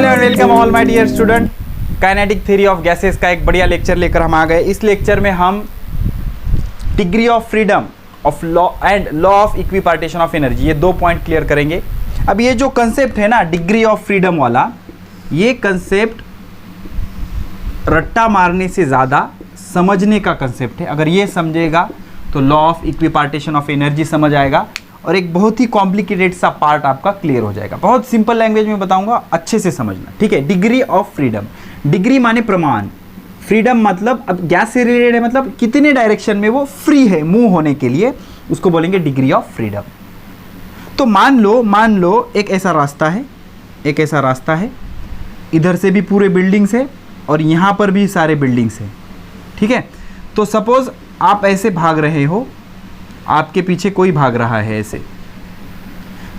Hello and welcome all my dear student. Kinetic theory of gases का एक बढ़िया lecture लेकर हम आ गए। इस लेक्चर में हम degree of freedom of law and law of equipartition of energy, ये दो पॉइंट क्लियर करेंगे। अब ये जो कंसेप्ट है ना डिग्री ऑफ फ्रीडम वाला, ये कंसेप्ट रट्टा मारने से ज़्यादा समझने का कंसेप्ट है। अगर ये समझेगा तो law of equipartition of energy समझ आएगा और एक बहुत ही कॉम्प्लिकेटेड सा पार्ट आपका क्लियर हो जाएगा। बहुत सिंपल लैंग्वेज में बताऊंगा, अच्छे से समझना, ठीक है। डिग्री ऑफ फ्रीडम, डिग्री माने प्रमाण, फ्रीडम मतलब अब गैस से रिलेटेड है, मतलब कितने डायरेक्शन में वो फ्री है मूव होने के लिए, उसको बोलेंगे डिग्री ऑफ फ्रीडम। तो मान लो एक ऐसा रास्ता है, इधर से भी पूरे बिल्डिंग्स है और यहाँ पर भी सारे बिल्डिंग्स हैं, ठीक है। तो सपोज आप ऐसे भाग रहे हो, आपके पीछे कोई भाग रहा है ऐसे,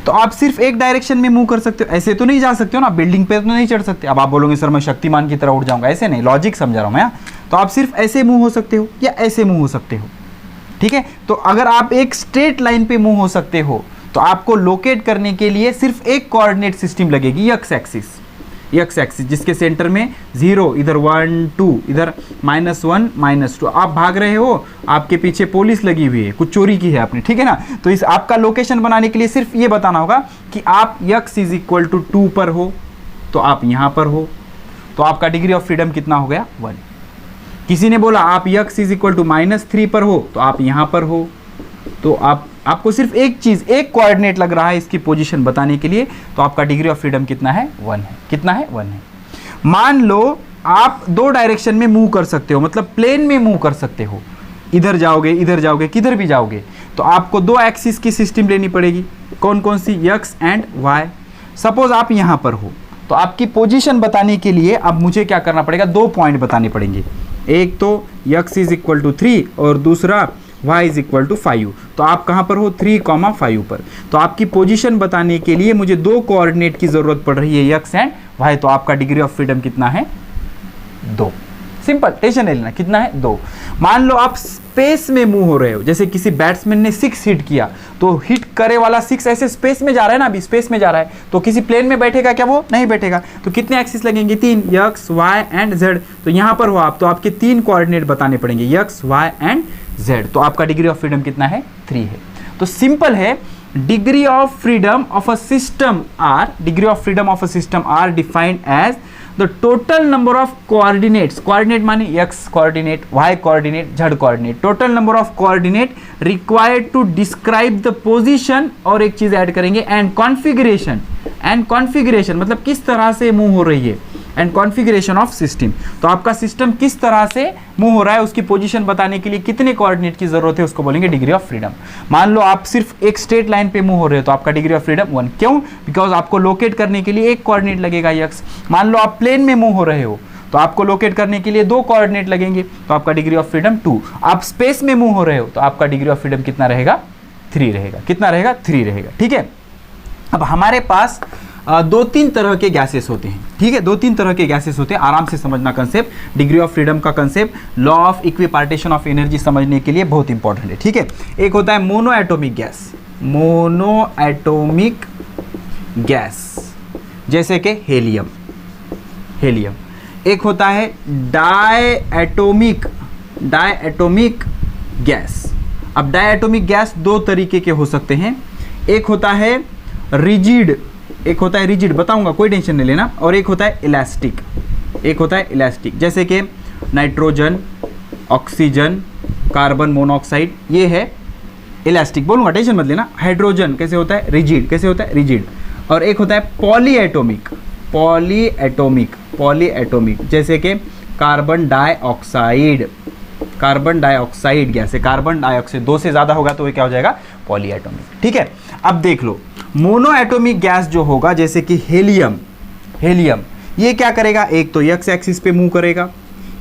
तो आप सिर्फ एक डायरेक्शन में मूव कर सकते हो, ऐसे तो नहीं जा सकते हो ना, बिल्डिंग पे तो नहीं चढ़ सकते। अब आप बोलोगे सर मैं शक्तिमान की तरह उड़ जाऊंगा, ऐसे नहीं, लॉजिक समझा रहा हूं मैं। तो आप सिर्फ ऐसे मूव हो सकते हो या ऐसे मूव हो सकते हो, ठीक है। तो अगर आप एक स्ट्रेट लाइन पे मूव हो सकते हो तो आपको लोकेट करने के लिए सिर्फ एक कोऑर्डिनेट सिस्टम लगेगी, एक्स एक्सिस, जिसके सेंटर में 0, इधर 1 2, इधर -1 -2। आप भाग रहे हो, आपके पीछे पुलिस लगी हुई है, कुछ चोरी की है आपने, ठीक है ना। तो इस आपका लोकेशन बनाने के लिए सिर्फ ये बताना होगा कि आप x = 2 पर हो तो आप यहाँ पर हो, तो आपका डिग्री ऑफ फ्रीडम कितना हो गया, 1। किसी ने बोला आप x = -3 पर हो तो आप यहाँ पर हो, तो आपको सिर्फ एक चीज, एक कोऑर्डिनेट लग रहा है इसकी पोजीशन बताने के लिए, तो आपका डिग्री ऑफ फ्रीडम कितना है, 1 है। कितना है, 1 है। मान लो आप दो डायरेक्शन में मूव कर सकते हो, मतलब प्लेन में मूव कर सकते हो, इधर जाओगे किधर भी जाओगे, तो आपको दो एक्सिस की सिस्टम लेनी पड़ेगी। कौन कौन सी, x एंड y। सपोज आप यहाँ पर हो तो आपकी पोजीशन बताने के लिए अब मुझे क्या करना पड़ेगा, दो पॉइंट बताने पड़ेंगे। एक तो x = 3 और दूसरा y = 5। तो आप कहाँ पर हो, 3,5 पर। तो आपकी पोजीशन बताने के लिए मुझे दो कोऑर्डिनेट की जरूरत पड़ रही है, x एंड y। तो आपका डिग्री ऑफ फ्रीडम कितना है, 2। सिंपल, टेंशन नहीं लेना, कितना है, 2। मान लो आप स्पेस में मूव हो रहे हो, जैसे किसी बैट्समैन ने 6 हिट किया, तो हिट करे वाला 6 ऐसे स्पेस में जा रहा है ना, अभी स्पेस में जा रहा है, तो किसी प्लेन में बैठेगा क्या, वो नहीं बैठेगा। तो कितने एक्सिस लगेंगे, 3, x y एंड z। तो यहाँ पर हो आप, तो आपके 3 कोऑर्डिनेट बताने पड़ेंगे, x y एंड z। तो आपका डिग्री ऑफ फ्रीडम कितना है, 3 है। तो सिंपल है, degree of freedom of a system are defined as the total number of coordinates, coordinate माने x coordinate, y coordinate, z coordinate, total number of coordinate required to describe the position, और एक चीज add करेंगे, and configuration मतलब किस तरह से move हो रही है, एंड कॉन्फ़िगरेशन ऑफ सिस्टम। तो आपका सिस्टम किस तरह से मूव हो रहा है, उसकी पोजीशन बताने के लिए कितने कोऑर्डिनेट की जरूरत है, उसको बोलेंगे डिग्री ऑफ फ्रीडम। मान लो आप सिर्फ एक स्ट्रेट लाइन पे मूव हो रहे हो तो आपका डिग्री ऑफ फ्रीडम 1। क्यों, बिकॉज आपको लोकेट करने के लिए एक कोऑर्डिनेट लगेगा, x। मान लो आप प्लेन में मूव हो रहे हो तो आपको लोकेट करने के लिए दो कोऑर्डिनेट लगेंगे, तो आपका डिग्री ऑफ फ्रीडम 2। आप स्पेस में मूव हो रहे हो तो आपका डिग्री ऑफ फ्रीडम कितना रहेगा, 3 रहेगा। कितना रहेगा, 3 रहेगा, ठीक है। अब हमारे पास 2-3 तरह के गैसेस होते हैं, ठीक है, 2-3 तरह के गैसेस होते हैं। आराम से समझना कंसेप्ट, डिग्री ऑफ फ्रीडम का concept, law of equipartition of energy समझने के लिए बहुत इंपॉर्टेंट है, ठीक है। एक होता है मोनो एटॉमिक गैस, जैसे कि हेलियम। एक होता है डायएटॉमिक गैस। अब डायएटॉमिक गैस दो तरीके के हो सकते हैं, एक होता है रिजिड, बताऊंगा, कोई टेंशन नहीं लेना, और एक होता है इलास्टिक, जैसे कि नाइट्रोजन, ऑक्सीजन, कार्बन मोनोऑक्साइड, ये है इलास्टिक, बोलूंगा, टेंशन मत लेना। हाइड्रोजन कैसे होता है, रिजिड, और एक होता है पॉलीएटॉमिक, जैसे कि कार्बन डाइऑक्साइड गैस है। कार्बन डाइऑक्साइड 2 से ज्यादा होगा तो ये क्या हो जाएगा, पॉलीएटॉमिक, ठीक है। अब देख लो, मोनो एटॉमिक गैस जो होगा, जैसे कि हेलियम, ये क्या करेगा, एक तो x एक्सिस पे मूव करेगा,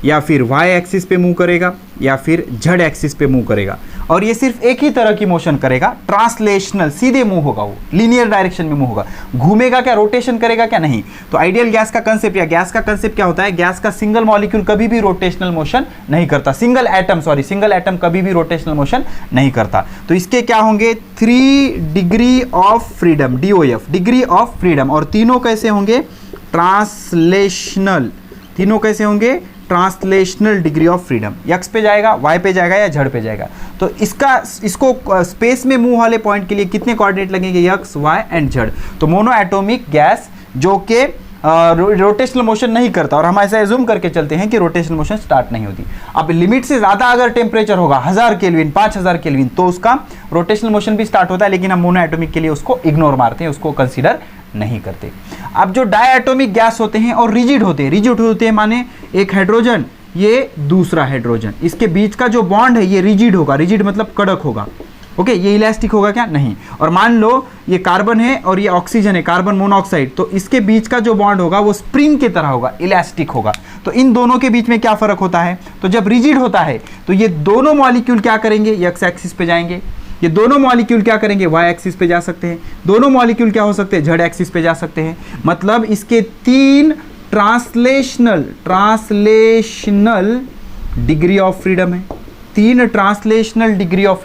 या फिर y एक्सिस पे मूव करेगा, या फिर z एक्सिस पे मूव करेगा, और ये सिर्फ एक ही तरह की मोशन करेगा, ट्रांसलेशनल, सीधे मूव होगा, वो लीनियर डायरेक्शन में मूव होगा, घूमेगा क्या, रोटेशन करेगा क्या, नहीं। तो आइडियल गैस का कंसेप्ट क्या होता है, गैस का सिंगल मॉलिक्यूल कभी भी रोटेशनल मोशन नहीं करता, सिंगल एटम कभी भी रोटेशनल मोशन नहीं करता। तो इसके क्या होंगे, 3 degree of freedom, DOF, degree of freedom, और तीनों कैसे होंगे, ट्रांसलेशनल, तीनों कैसे होंगे, translational degree of freedom. X पे जाएगा, वाई पे जाएगा या जेड पे जाएगा। तो इसको स्पेस में मूव वाले पॉइंट के लिए कितने कोऑर्डिनेट लगेंगे, एक्स, वाई एंड जेड। तो मोनो एटॉमिक गैस जो कि रोटेशनल मोशन नहीं करता, और हम ऐसा एज्यूम करके चलते हैं कि रोटेशनल मोशन स्टार्ट नहीं होती। अब लिमिट से ज़्यादा अगर टेम्परेचर होगा 1000 केल्विन, 5000 केल्विन, तो उसका रोटेशनल मोशन भी स्टार्ट होता है, लेकिन हम मोनो एटॉमिक के लिए उसको इग्नोर मारते हैं, उसको कंसीडर नहीं करते। अब जो डायएटॉमिक गैस होते हैं और रिजिड होते हैं माने एक हाइड्रोजन, ये दूसरा हाइड्रोजन, इसके बीच का जो बॉन्ड है ये रिजिड होगा, रिजिड मतलब कड़क होगा, ओके। ये इलास्टिक होगा क्या, नहीं। और मान लो ये कार्बन है और ये ऑक्सीजन है, कार्बन मोनोऑक्साइड, तो इसके बीच का जो बॉन्ड होगा वो स्प्रिंग की तरह होगा, इलास्टिक होगा। तो इन दोनों के बीच में क्या फर्क होता है, तो जब रिजिड होता है तो ये दोनों मॉलिक्यूल क्या करेंगे, एक्स एक्सिस पे जाएंगे, ये दोनों मॉलिक्यूल क्या करेंगे, वाई एक्सिस पे जा सकते हैं, दोनों मॉलिक्यूल क्या हो सकते हैं, जेड एक्सिस पे जा सकते हैं। मतलब इसके तीन ट्रांसलेशनल डिग्री ऑफ फ्रीडम है, तीन ट्रांसलेशनल डिग्री ऑफ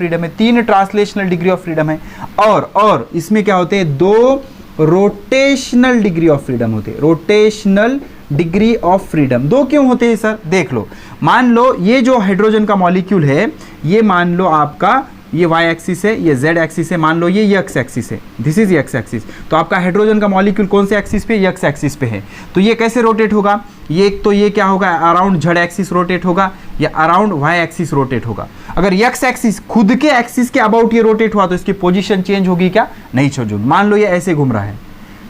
फ्रीडम है, और इसमें क्या होते हैं, दो रोटेशनल डिग्री ऑफ फ्रीडम होते हैं, रोटेशनल डिग्री ऑफ फ्रीडम। दो क्यों होते हैं सर, देख लो। मान लो ये जो हाइड्रोजन का मॉलिक्यूल है, ये मान लो आपका ये y एक्सिस है, ये z एक्सिस है, मान लो ये x एक्सिस है, दिस इज x एक्सिस। तो आपका हाइड्रोजन का मॉलिक्यूल कौन से एक्सिस पे, x एक्सिस पे है। तो ये कैसे रोटेट होगा, ये तो ये क्या होगा, अराउंड z एक्सिस रोटेट होगा या अराउंड y एक्सिस रोटेट होगा। अगर x एक्सिस खुद के एक्सिस के अबाउट ये रोटेट हुआ तो इसकी पोजीशन चेंज होगी क्या, नहीं छोड़। मान लो ये ऐसे घूम रहा है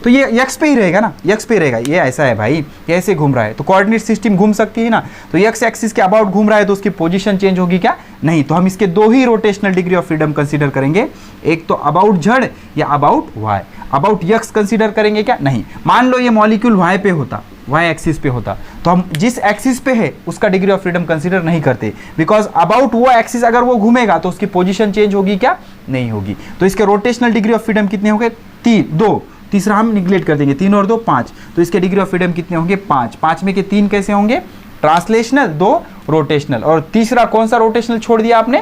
तो ये x पे ही रहेगा ना, x पे रहेगा। ये ऐसा है भाई, ये ऐसे घूम रहा है तो कोऑर्डिनेट सिस्टम घूम सकती है ना, तो x एक्सिस के अबाउट घूम रहा है तो उसकी पोजीशन चेंज होगी क्या, नहीं। तो हम इसके दो ही rotational degree of freedom consider करेंगे, एक तो अबाउट z या about y। About x consider करेंगे क्या, नहीं। मान लो ये मॉलिक्यूल y पे होता, y एक्सिस पे होता, तो हम जिस एक्सिस पे है उसका डिग्री ऑफ फ्रीडम कंसीडर नहीं करते, बिकॉज अबाउट वो एक्सिस अगर वो घूमेगा तो उसकी पोजीशन चेंज होगी क्या, नहीं होगी। तो इसके रोटेशनल डिग्री ऑफ फ्रीडम कितने होंगे, दो, तीसरा हम निगलेक्ट कर देंगे, 3 और 2 5। तो इसके डिग्री ऑफ फ्रीडम कितने होंगे, 5। 5 में के 3 कैसे होंगे, ट्रांसलेशनल, 2 रोटेशनल, और तीसरा कौन सा रोटेशनल छोड़ दिया आपने,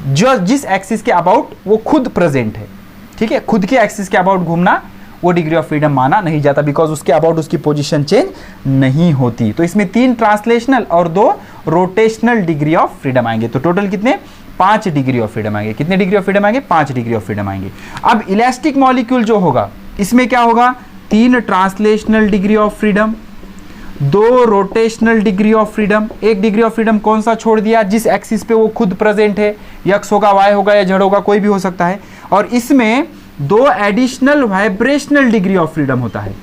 जो जिस एक्सिस के अबाउट वो खुद प्रेजेंट है, ठीक है। खुद के एक्सिस के अबाउट घूमना वो डिग्री ऑफ फ्रीडम माना नहीं जाता, बिकॉज उसके अबाउट उसकी पोजीशन चेंज नहीं होती। तो इसमें 3 ट्रांसलेशनल और 2 रोटेशनल डिग्री ऑफ फ्रीडम आएंगे। तो टोटल कितने, 5 डिग्री ऑफ फ्रीडम आएंगे। कितने डिग्री ऑफ फ्रीडम आएंगे, 5 डिग्री ऑफ फ्रीडम आएंगे। अब इलास्टिक मॉलिक्यूल जो होगा इसमें क्या होगा, 3 translational degree of freedom, 2 rotational degree of freedom. एक डिग्री ऑफ फ्रीडम कौन सा छोड़ दिया, जिस एक्सिस पे वो खुद प्रेजेंट है, एक्स होगा, वाई होगा या जेड होगा, कोई भी हो सकता है। और इसमें 2 additional vibrational degree of freedom होता है।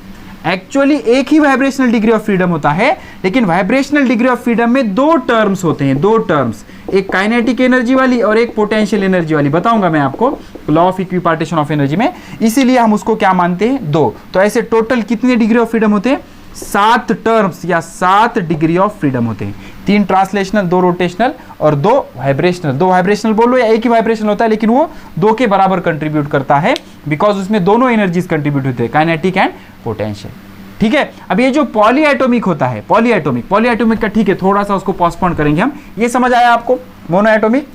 एक्चुअली एक ही वाइब्रेशनल डिग्री ऑफ फ्रीडम होता है, लेकिन वाइब्रेशनल डिग्री ऑफ फ्रीडम में 2 टर्म्स होते हैं, 2 टर्म्स, एक काइनेटिक एनर्जी वाली और एक पोटेंशियल एनर्जी वाली। बताऊंगा मैं आपको law of equipartition of energy में, इसीलिए हम उसको क्या मानते हैं, 2। तो ऐसे टोटल कितने डिग्री ऑफ फ्रीडम होते हैं, 7 टर्म्स या 7 डिग्री ऑफ फ्रीडम होते हैं। 3 ट्रांसलेशनल, 2 रोटेशनल और 2 वाइब्रेशनल। 2 वाइब्रेशनल बोलो या एक ही वाइब्रेशनल होता है, लेकिन वो 2 के बराबर कंट्रीब्यूट करता है, बिकॉज उसमें दोनों एनर्जीज कंट्रीब्यूट होते हैं, काइनेटिक एंड पोटेंशियल, ठीक है। अब ये जो पॉलीएटॉमिक होता है, पॉलीएटॉमिक का ठीक है, थोड़ा सा उसको पोस्टपोन करेंगे हम। ये समझ आया आपको, मोनोएटॉमिक,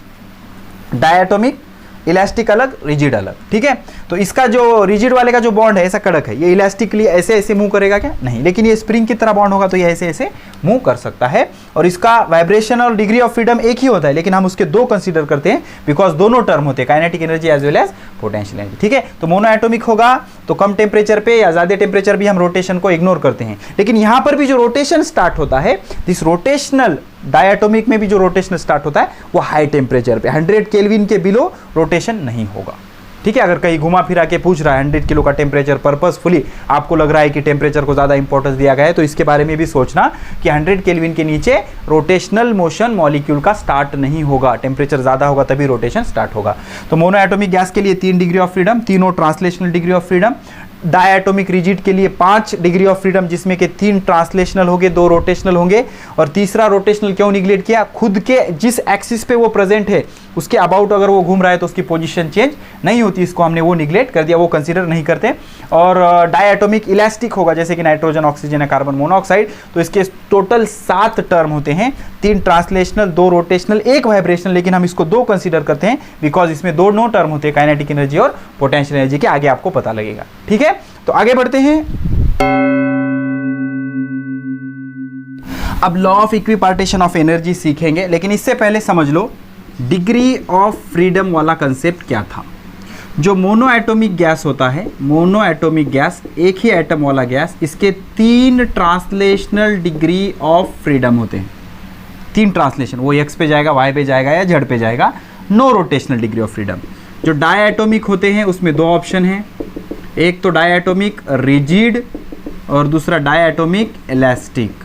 डायएटॉमिक, इलास्टिक अलग, रिजिड अलग, ठीक है। तो इसका जो रिजिड वाले का जो बॉन्ड है ऐसा कड़क है, ये इलास्टिक के लिए ऐसे ऐसे मूव करेगा क्या, नहीं। लेकिन ये स्प्रिंग की तरह बॉन्ड होगा तो ये ऐसे ऐसे मूव कर सकता है। और इसका वाइब्रेशन और डिग्री ऑफ फ्रीडम एक ही होता है, लेकिन हम उसके 2 कंसीडर करते हैं, बिकॉज दोनों टर्म होते हैं, kinetic energy as well as potential energy, ठीक है। तो मोनोएटॉमिक होगा तो कम टेम्परेचर पे या ज्यादा टेम्परेचर भी हम रोटेशन को इग्नोर करते हैं, लेकिन यहाँ पर भी जो रोटेशन स्टार्ट होता है, दिस रोटेशनल, डायएटॉमिक में भी जो रोटेशन स्टार्ट होता है वो हाई टेम्परेचर पे, 100 केल्विन के बिलो रोटेशन नहीं होगा, ठीक है। अगर कहीं घुमा फिरा के पूछ रहा है 100 किलो का टेम्परेचर, पर्पसफुली आपको लग रहा है कि टेम्परेचर को ज़्यादा इंपॉर्टेंस दिया गया है, तो इसके बारे में भी सोचना कि 100 केल्विन के नीचे रोटेशनल मोशन मॉलिक्यूल का स्टार्ट नहीं होगा, टेम्परेचर ज़्यादा होगा तभी रोटेशन स्टार्ट होगा। तो मोनोएटॉमिक गैस के लिए 3 डिग्री ऑफ फ्रीडम, तीनों translational degree of freedom. Diatomic rigid के लिए 5 डिग्री ऑफ फ्रीडम, जिसमें के 3 ट्रांसलेशनल होंगे, 2 रोटेशनल होंगे। और तीसरा रोटेशनल क्यों निगलेक्ट किया, खुद के जिस एक्सिस पे वो प्रेजेंट है उसके अबाउट अगर वो घूम रहा है तो उसकी पोजीशन चेंज नहीं होती, इसको हमने वो निगलेक्ट कर दिया, वो कंसीडर नहीं करते। और डायएटॉमिक इलास्टिक होगा, जैसे कि नाइट्रोजन, ऑक्सीजन या कार्बन मोनोऑक्साइड, तो इसके टोटल 7 टर्म होते हैं, 3 ट्रांसलेशनल, 2 रोटेशनल, 1 वाइब्रेशनल, लेकिन हम इसको 2 कंसीडर करते हैं बिकॉज इसमें 2 टर्म होते हैं, काइनेटिक एनर्जी और पोटेंशियल एनर्जी के, आगे आपको पता लगेगा, ठीक है। तो आगे बढ़ते हैं। अब law of equipartition of energy सीखेंगे, लेकिन इससे पहले समझ लो डिग्री ऑफ फ्रीडम वाला कंसेप्ट क्या था। जो मोनो एटॉमिक गैस होता है, मोनो एटॉमिक गैस, एक ही एटम वाला गैस, इसके 3 ट्रांसलेशनल डिग्री ऑफ फ्रीडम होते हैं। 3 ट्रांसलेशन, वो एक्स पे जाएगा, वाई पे जाएगा या जेड पे जाएगा, no rotational degree of freedom. जो डायएटॉमिक होते हैं उसमें 2 ऑप्शन हैं, एक तो डायएटॉमिक रिजिड और दूसरा डायएटॉमिक इलास्टिक।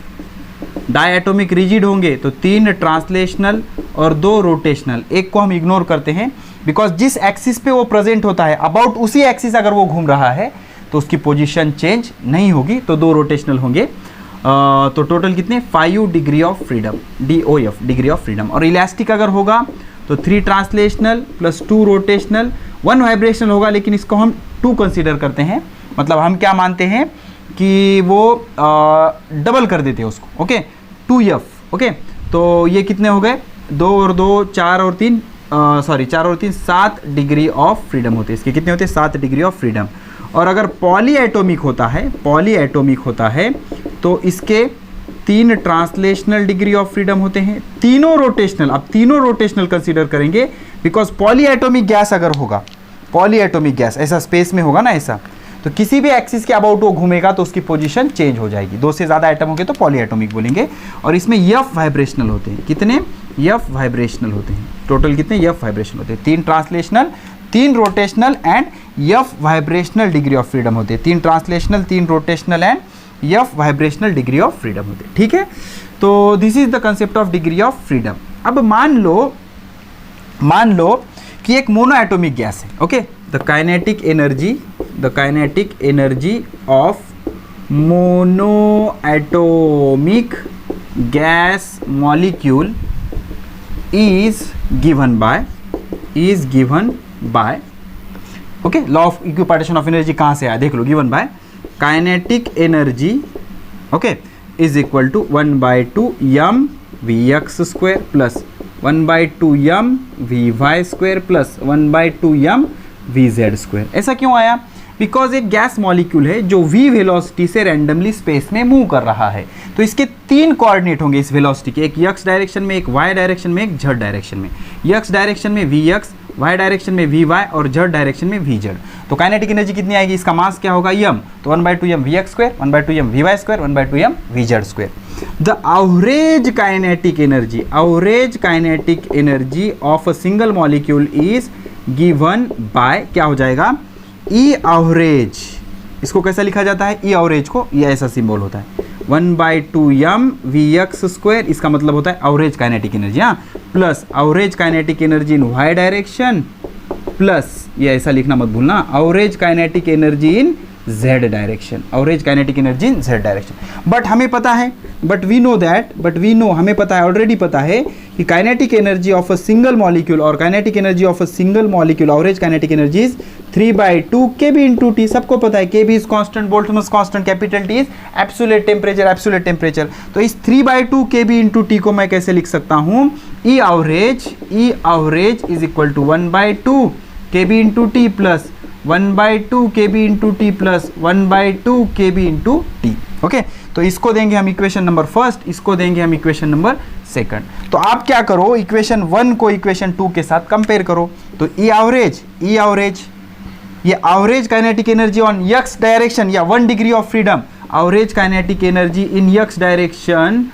डायएटॉमिक रिजिड होंगे तो 3 ट्रांसलेशनल और 2 रोटेशनल। एक को हम इग्नोर करते हैं बिकॉज जिस एक्सिस पे वो प्रेजेंट होता है अबाउट उसी एक्सिस अगर वो घूम रहा है तो उसकी पोजीशन चेंज नहीं होगी, तो 2 रोटेशनल होंगे। तो टोटल कितने, 5 degree of freedom, DOF degree of freedom. और इलास्टिक अगर होगा तो 3 ट्रांसलेशनल प्लस 2 रोटेशनल, 1 वाइब्रेशनल होगा, लेकिन इसको हम 2 कंसीडर करते हैं। मतलब हम क्या मानते हैं कि वो डबल कर देते हैं उसको, ओके, 2F, ओके। तो ये कितने हो गए, 2 और 2 4 और 3 4 और 3 7 डिग्री ऑफ फ्रीडम होते हैं। इसके कितने होते हैं, 7 डिग्री ऑफ फ्रीडम। और अगर पॉलीएटॉमिक होता है, पॉलीएटॉमिक होता है तो इसके 3 ट्रांसलेशनल डिग्री ऑफ फ्रीडम होते हैं, तीनों रोटेशनल। अब तीनों रोटेशनल कंसीडर करेंगे बिकॉज पॉलीएटॉमिक गैस अगर होगा, पॉलीएटॉमिक गैस ऐसा स्पेस में होगा ना ऐसा, तो किसी भी एक्सिस के अबाउट वो घूमेगा तो उसकी पोजीशन चेंज हो जाएगी। 2 से ज़्यादा एटम होंगे तो पॉलीएटॉमिक बोलेंगे। और इसमें F वाइब्रेशनल होते हैं, कितने, F वाइब्रेशनल होते हैं। टोटल कितने F वाइब्रेशनल होते हैं, 3 translational, 3 rotational and F vibrational degree of freedom होते हैं। 3 translational, 3 rotational and F vibrational degree of freedom होते हैं, ठीक है। तो this is the concept of degree of freedom. अब मान लो कि एक मोनो एटॉमिक गैस है, okay. The kinetic energy of mono atomic gas molecule is given by okay, law of equipartition of energy कहाँ से आया देख लो, given by kinetic energy, okay, is equal to 1/2 m vx square plus 1/2 m vy square plus 1/2 m vz square. ऐसा क्यों आया, because एक gas molecule है जो v वेलोसिटी से रैंडमली स्पेस में मूव कर रहा है, तो इसके 3 कोऑर्डिनेट होंगे इस वेलोसिटी के, एक x डायरेक्शन में, एक y डायरेक्शन में, एक z डायरेक्शन में। x डायरेक्शन में vx, y डायरेक्शन में vy और z डायरेक्शन में vz। तो काइनेटिक एनर्जी कितनी आएगी, इसका मास क्या होगा m, तो 1/2 m vx square, 1/2 m vy square, 1/2 m vz square. The average kinetic energy of a single molecule is given by, क्या हो जाएगा, E एवरेज। इसको कैसा लिखा जाता है, E एवरेज को, ये ऐसा सिंबल होता है, 1/2 m vx स्क्वायर, इसका मतलब होता है एवरेज काइनेटिक एनर्जी, हाँ, प्लस एवरेज काइनेटिक एनर्जी इन y डायरेक्शन, प्लस ये ऐसा लिखना मत भूलना, average kinetic energy in z direction, average kinetic energy in z direction. But हमें पता है, हमें पता है, ऑलरेडी पता है कि kinetic energy of a single molecule और kinetic energy of a single molecule, average kinetic energy is 3/2 kb into T। सबको पता है kb is constant, Boltzmann constant, capital T is absolute temperature. तो इस 3/2 kb into T को मैं कैसे लिख सकता हूँ, E average is equal to 1/2 kb into T plus 1/2 kb into T plus 1/2 kb into T, okay. तो इसको देंगे हम इक्वेशन नंबर फर्स्ट, इसको देंगे हम इक्वेशन नंबर सेकंड। तो आप क्या करो, इक्वेशन 1 को इक्वेशन 2 के साथ कंपेयर करो। तो E एवरेज, ये average kinetic energy on x direction या 1 degree of freedom, average kinetic energy in x direction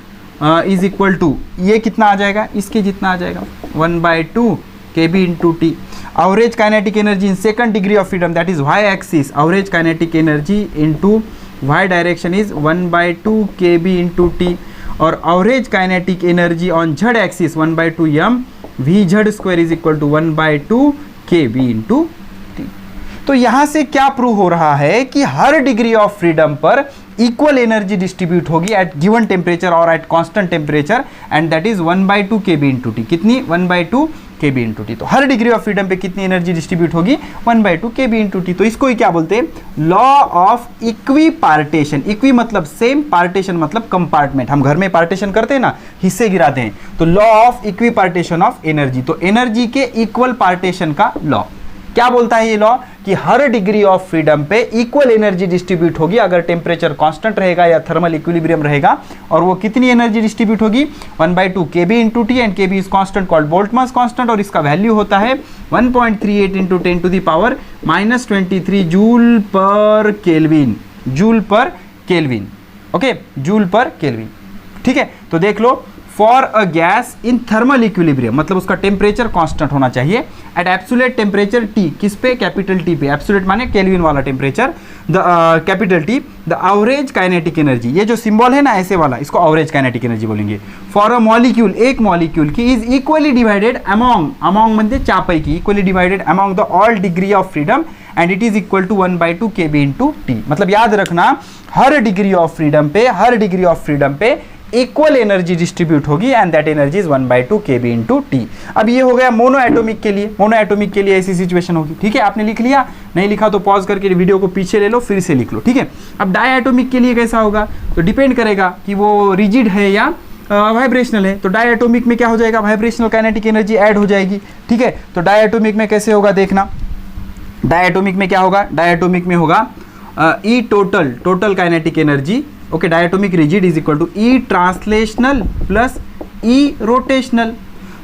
is equal to, ये कितना आ जाएगा, इसके जितना आ जाएगा, 1/2 kb into T। Average kinetic energy in second degree of freedom, that is y axis, average kinetic energy into y direction is 1/2 kb into T। और average kinetic energy on z axis 1/2 m vz square is equal to 1/2 kb into T। तो यहाँ से क्या prove हो रहा है कि हर degree of freedom पर इक्वल एनर्जी डिस्ट्रीब्यूट होगी एट गिवन टेम्परेचर और at constant temperature, and that is 1/2 kb into T। कितनी, 1/2 kb into T। तो हर डिग्री ऑफ फ्रीडम पे कितनी एनर्जी डिस्ट्रीब्यूट होगी, 1/2 kb into T। तो इसको ही क्या बोलते हैं, लॉ ऑफ इक्विपार्टीशन। इक्वी मतलब सेम, पार्टीशन मतलब कंपार्टमेंट। हम घर में पार्टीशन करते हैं ना, हिस्से गिराते हैं, तो law of equipartition of energy. तो एनर्जी के इक्वल पार्टीशन का लॉ क्या बोलता है ये लॉ, कि हर डिग्री ऑफ फ्रीडम पे इक्वल एनर्जी डिस्ट्रीब्यूट होगी अगर टेम्परेचर कांस्टेंट रहेगा या थर्मल इक्विलिब्रियम रहेगा। और वो कितनी एनर्जी डिस्ट्रीब्यूट होगी, 1/2 kb into T, and kb is constant called Boltzmann constant, और इसका वैल्यू होता है 1.38 into 10⁻⁻23 joule per kelvin, joule per kelvin, okay, joule per kelvin. ठीक है, तो देख लो, for a gas in thermal equilibrium, मतलब उसका टेम्परेचर कांस्टेंट होना चाहिए एट एब्सोल्यूट टेम्परेचर टी, किस पे, कैपिटल टी पे, एब्सोल्यूट माने केल्विन वाला temperature, the capital T, the average kinetic energy, ये जो सिंबल है ना ऐसे वाला, इसको एवरेज काइनेटिक एनर्जी बोलेंगे, फॉर अ मॉलिक्यूल, एक मॉलिक्यूल की, is equally divided among, among म्हणजे चापैकी, equally divided among the all degree of freedom and it is equal to 1/2 kb into T. मतलब याद रखना, हर डिग्री ऑफ फ्रीडम पे, हर डिग्री ऑफ फ्रीडम पे इक्वल एनर्जी डिस्ट्रीब्यूट होगी and that energy is 1/2 kb into T. अब ये हो गया मोनो एटॉमिक के लिए, मोनो एटॉमिक के लिए ऐसी सिचुएशन होगी। ठीक है, आपने लिख लिया, नहीं लिखा तो पॉज करके वीडियो को पीछे ले लो, फिर से लिख लो। ठीक है, अब डायटोमिक के लिए कैसा होगा, तो डिपेंड करेगा कि वो रिजिड है या वाइब्रेशनल है। तो डायटोमिक में क्या हो जाएगा, वाइब्रेशनल काइनेटिक एनर्जी ऐड हो जाएगी। ठीक है, तो डायटोमिक में कैसे होगा देखना, डायटोमिक में क्या होगा, डायटोमिक में होगा E total, total kinetic energy, okay, diatomic rigid is equal to E translational plus E rotational.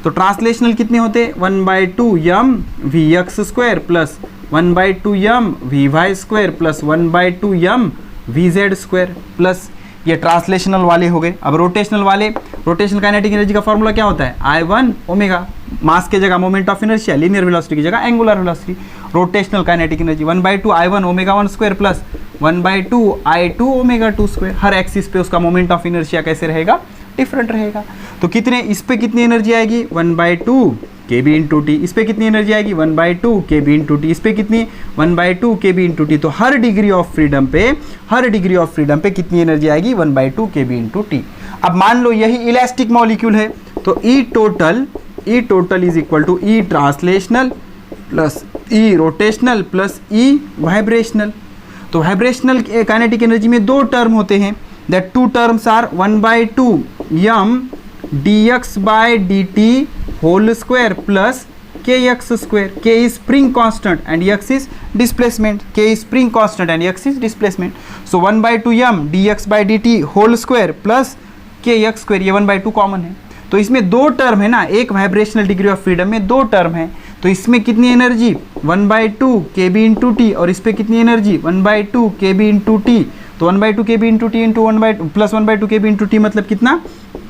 तो ट्रांसलेशनल कितने होते हैं, 1/2 m vx² plus 1/2 m vy² plus 1/2 m vz² plus, ये ट्रांसलेशनल वाले हो गए। अब रोटेशनल वाले, रोटेशनल काइनेटिक एनर्जी का फॉर्मूला क्या होता है, I1 ओमेगा, मास के जगह moment of inertia, linear velocity की जगह angular velocity, rotational kinetic energy 1/2 I1 omega 1² plus 1/2 I2 omega 2²। हर एक्सिस पे उसका मोमेंट ऑफ इनर्शिया कैसे रहेगा, डिफरेंट रहेगा। तो कितने, इस पे कितनी एनर्जी आएगी, 1/2 kb इंटू टी, इस पे कितनी एनर्जी आएगी, 1/2 kb इंटू टी, इस पे कितनी, 1/2 kb इंटू टी। तो हर डिग्री ऑफ फ्रीडम पे, हर डिग्री ऑफ फ्रीडम पे कितनी एनर्जी आएगी, 1/2 kb इंटू टी। अब मान लो यही इलास्टिक मॉलिक्यूल है, तो E total is equal to E translational plus E rotational plus E vibrational. तो वाइब्रेशनल काइनेटिक एनर्जी में दो टर्म होते हैं, that two terms are 1/2 m dx/dt whole square plus kx²। k is spring constant and x is displacement, k is spring constant and x is displacement। so 1/2 m dx/dt whole square plus kx², ये 1/2 common है। तो इसमें दो term है ना, एक vibrational degree of freedom में दो टर्म है, तो इसमें कितनी एनर्जी, 1/2 kb इंटू टी, और इस पे कितनी एनर्जी, 1/2 kb इंटू टी। तो 1/2 kb into T into 1/2 plus 1/2 kb into T मतलब कितना,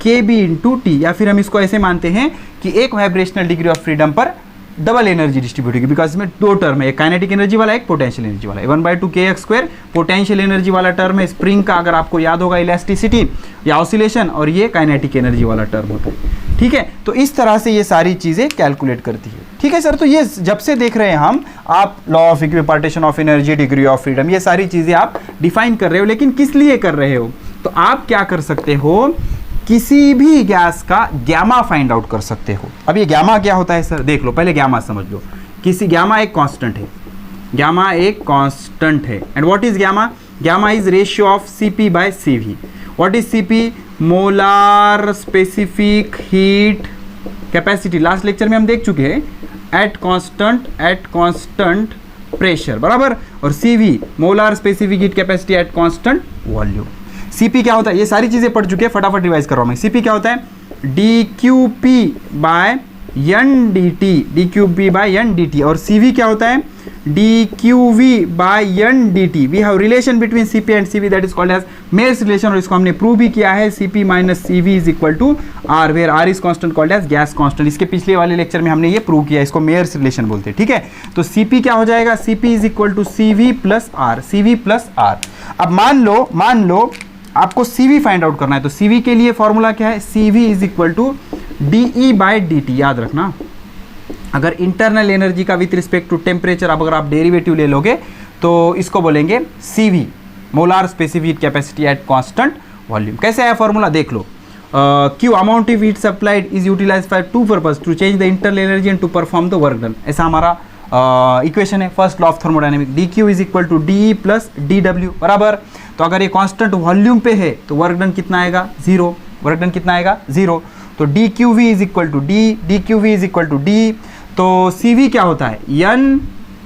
kb इंटू टी। या फिर हम इसको ऐसे मानते हैं कि एक वाइब्रेशनल डिग्री ऑफ फ्रीडम पर डबल एनर्जी डिस्ट्रीब्यूट होगी, बिकॉज इसमें दो टर्म है, एक काइनेटिक एनर्जी वाला, एक पोटेंशियल एनर्जी वाला है। 1/2 kx² पोटेंशियल एनर्जी वाला टर्म है स्प्रिंग का, अगर आपको याद होगा इलास्टिसिटी या ऑसिलेशन, और ये काइनेटिक एनर्जी वाला टर्म होता है। ठीक है, तो इस तरह से ये सारी चीज़ें कैलकुलेट करती है। ठीक है सर, तो ये जब से देख रहे हैं हम, आप law of equipartition of energy, degree of freedom, ये सारी चीज़ें आप डिफाइन कर रहे हो, लेकिन किस लिए कर रहे हो, तो आप क्या कर सकते हो, किसी भी गैस का गैमा फाइंड आउट कर सकते हो। अब ये गैमा क्या होता है सर, देख लो, पहले गैमा समझ लो। किसी, गैमा एक कांस्टेंट है, गैमा एक कांस्टेंट है, and what is gamma, gamma is ratio of Cp by Cv। What is Cp, molar specific heat capacity, last lecture में हम देख चुके हैं, एट कांस्टेंट प्रेशर, बराबर, और Cv molar specific heat capacity at constant volume. Cp क्या होता है, ये सारी चीजें पढ़ चुके हैं, फटाफट रिवाइज कर रहा हूं मैं। Cp क्या होता है, dQp by NDT, dQp by NDT, और Cv क्या होता है, dQv by NDT। We have relation between Cp and Cv that is called as Mayer's relation, और इसको हमने प्रूव भी किया है, Cp minus Cv is equal to R, where R is constant called as gas constant. इसके पिछले वाले lecture में हमने ये प्रूव किया, इसको मेयर्स रिलेशन बोलते हैं। ठीक है, तो Cp क्या हो जाएगा, Cp is equal to Cv plus R, Cv plus R। अब मान लो आपको Cv फाइंड आउट करना है, तो Cv के लिए फॉर्मूला क्या है, Cv is equal to dE/dt। याद रखना, अगर इंटरनल एनर्जी का विथ रिस्पेक्ट टू टेम्परेचर अगर आप डेरिवेटिव ले लोगे तो इसको बोलेंगे Cv, molar specific capacity at constant volume. कैसे है फॉर्मूला, देख लो, Q amount of heat supplied is utilised for two purpose, to change the internal energy and to perform the work done. ऐसा हमारा इक्वेशन है, first law of thermodynamic, dQ is equal to DE plus DW, बराबर। तो अगर ये constant volume पे है तो वर्क डन कितना आएगा, 0, वर्क डन कितना आएगा, 0। तो dQv is equal to D, dQv is equal to D। तो Cv क्या होता है, N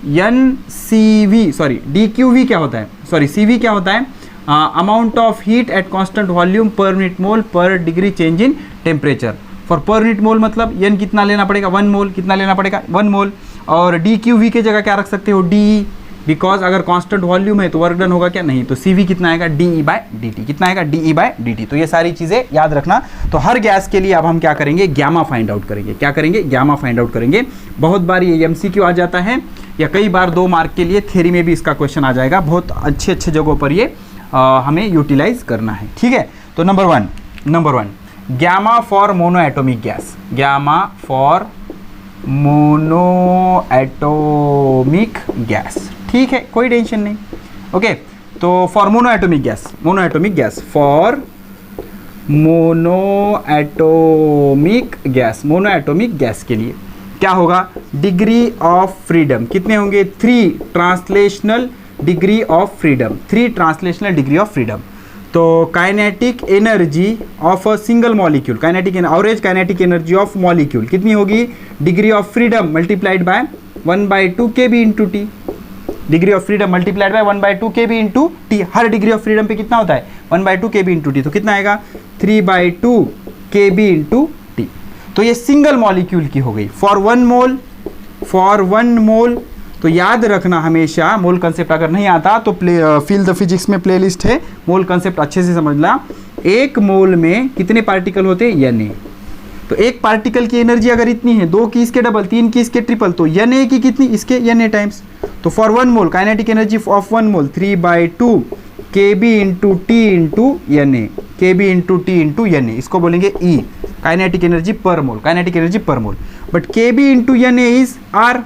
NCV सॉरी DQV क्या होता है, सॉरी CV क्या होता है, amount of heat at constant volume per unit mole per degree change in temperature. For per unit mole मतलब n कितना लेना पड़ेगा, 1 मोल, कितना लेना पड़ेगा 1 मोल। और DQV की जगह क्या रख सकते हो, DE, बिकॉज अगर कांस्टेंट वॉल्यूम है तो वर्क डन होगा क्या, नहीं, तो CV कितना आएगा DE/dt, कितना आएगा DE/dt। तो ये सारी चीज़ें याद रखना। तो हर गैस के लिए अब हम क्या करेंगे, गैमा फाइंड आउट करेंगे। क्या करेंगे, गैमा फाइंड आउट करेंगे। बहुत बार ये MCQ आ जाता है, या कई बार 2 मार्क के लिए थ्योरी में भी इसका क्वेश्चन आ जाएगा। बहुत अच्छे अच्छे जगहों पर ये हमें यूटिलाइज करना है, ठीक है। तो number one gamma for mono atomic gas, gamma for mono atomic gas, ठीक है, कोई टेंशन नहीं, ओके। तो for mono atomic gas, for mono atomic gas के लिए क्या होगा, डिग्री ऑफ फ्रीडम कितने होंगे, 3 translational degree of freedom, 3 translational degree of freedom. तो kinetic energy of a single molecule, average kinetic energy of molecule कितनी होगी, degree of freedom multiplied by 1/2 kb into T, degree of freedom multiplied by 1/2 kb into T. हर degree of freedom पे कितना होता है, 1/2 kb into T, तो कितना आएगा 3/2 kb इंटू टी। तो ये सिंगल मॉलिक्यूल की हो गई। फॉर वन मोल, तो याद रखना हमेशा, मोल कंसेप्ट अगर नहीं आता तो फील द फिजिक्स में प्लेलिस्ट है, मोल कंसेप्ट अच्छे से समझना। एक मोल में कितने पार्टिकल होते हैं, Na। तो एक पार्टिकल की एनर्जी अगर इतनी है, 2 की इसके डबल, 3 की इसके ट्रिपल, तो Na की कितनी, इसके Na टाइम्स। तो for 1 mole kinetic energy of 1 mole 3/2 kb into T into Na, kb into T into Na, इसको बोलेंगे E, काइनेटिक एनर्जी पर mole, but kb into Na is R,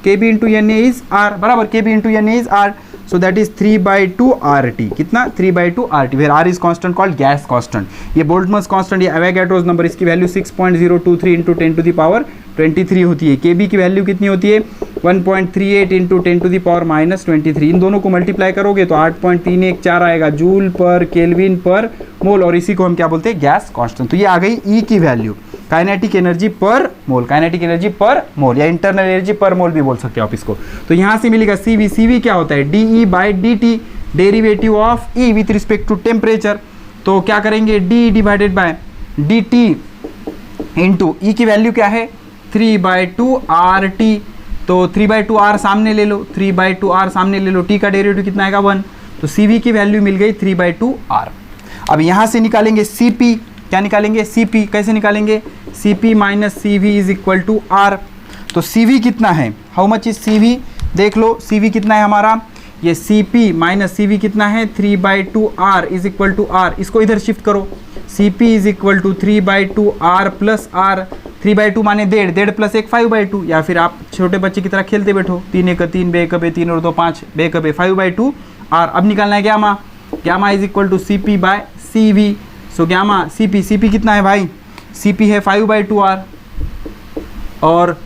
kb into Na is R, बराबर, kb into Na is R, so that is 3/2 RT, कितना 3/2 RT, where R is constant called gas constant। ये Boltzmann constant या Avogadro's number, इसकी value 6.023 into 10⁻23 होती है। kb की value कितनी होती है, 1.38 इंटू 10⁻23। इन दोनों को मल्टीप्लाई करोगे तो 8.314 आएगा जूल पर केल्विन पर मोल, और इसी को हम क्या बोलते हैं, गैस कांस्टेंट। तो ये आ गई E की वैल्यू, काइनेटिक एनर्जी पर मोल, या इंटरनल एनर्जी पर मोल भी बोल सकते हो आप इसको। तो यहाँ से मिलेगा CV क्या होता है, DE/dt, derivative of E with respect to temperature. तो क्या करेंगे, DE divided by dt into E की वैल्यू क्या है, 3/2 RT। तो 3/2 R सामने ले लो, 3/2 R सामने ले लो, T का डेरिवेटिव कितना आएगा 1। तो CV की वैल्यू मिल गई 3/2 R। अब यहाँ से निकालेंगे CP, क्या निकालेंगे, CP कैसे निकालेंगे, CP minus CV is equal to R। तो CV कितना है, हाउ मच इज CV, देख लो CV कितना है हमारा, ये CP माइनस CV कितना है, 3/2 R is equal to R। इसको इधर शिफ्ट करो, CP is equal to 3/2 R plus R, 3/2 माने 1.5 प्लस 1 5/2, या फिर आप छोटे बच्चे की तरह खेलते बैठो, 3 1 3 बे 1 बे 3 और 2 5 बे 1 बे 5/2 R। अब निकालना है gamma is equal to CP by CV। So gamma CP कितना है भाई, CP है 5/2 R, और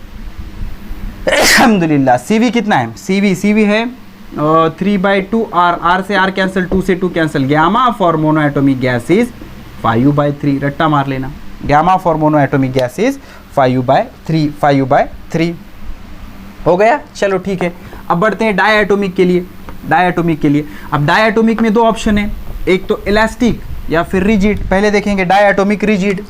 अल्हम्दुलिल्लाह CV कितना है, CV है 3/2 R से R कैंसिल, 2 से 2 कैंसिल। Gamma for mono atomic gas is 5/3, रट्टा मार लेना, gamma for mono atomic gas is 5/3 हो गया। चलो ठीक है, अब बढ़ते हैं डायएटोमिक के लिए। अब डायएटोमिक में 2 ऑप्शन है, एक तो इलास्टिक या फिर रिजिड। पहले देखेंगे डायएटोमिक रिजिड,